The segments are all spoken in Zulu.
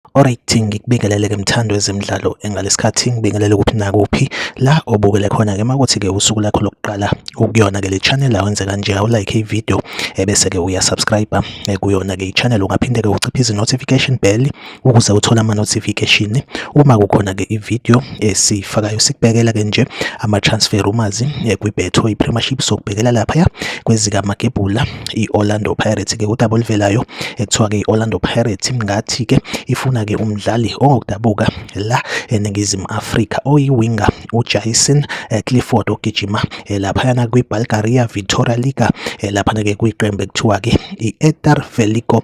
Alright, ngikubingelele-ke mthando wezemidlalo ngalesikhathi ngibingelele kuphi nakuphi la obukele khona-ke makuthi-ke usuku lakho lokuqala ukuyona-ke le channel awenze kanje awulike ividiyo bese-ke uyasubscribe kuyona-ke i-channel. Ungaphinde-ke uciphe izi-notification bell ukuze uthole ama-notification uma kukhona-ke ividiyo esiyifakayo. Sikubhekela-ke nje ama-transfer rumors kwi-Betway Premiership, sokubhekela laphaya kwezikaMagebhula i-Orlando Pirates-ke udaba oluvelayo ekuthiwa-ke i-Orlando Pirates ngathi-ke ifuna-ke umdlali ongokudabuka la eNingizimu Afrika oyi-winger uJason Clifford ogijima laphayana kwi-Bulgaria Victoria Liga laphana-ke kwiqembu ekuthiwa-ke i-Eter Veliko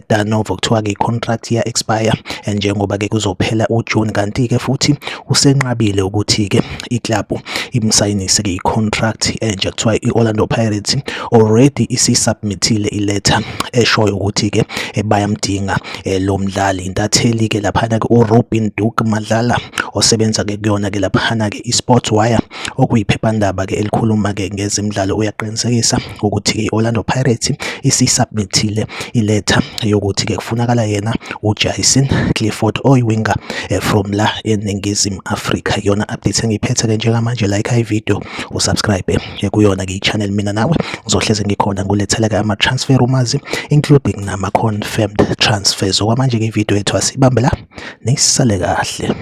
Tarnovo. Kuthiwa-ke i-contract ya-expire njengoba-ke kuzophela uJune, kanti-ke futhi usenqabile ukuthi-ke iklabhu imsayinise-ke i-contract nje. Kuthiwa i-Orlando Pirates already isisubmithile iletha eshoyo ukuthi-ke bayamdinga lo mdlali. Intatheli-ke laphana-ke uRobin Duke Madlala osebenza-ke kuyona-ke laphana-ke i-Sports Wire okuyiphephandaba-ke elikhuluma-ke ngezemidlalo uyaqinisekisa ukuthi-ke i-Orlando Pirates isisubmithile iletha yokuthi-ke kufunakala yena uJason Clifford oyi-winger from la eNingizimu Afrika. Iyona update engiyiphethe-ke njengamanje. Like ividiyo, usubscribe kuyona-ke i-channel. Mina nawe ngizohleze ngikhona ngulethela-ke ama-transfer rumors including nama-confirmed transfers. Okwamanje-ke ividiyo yethu asibambe la, nisale kahle.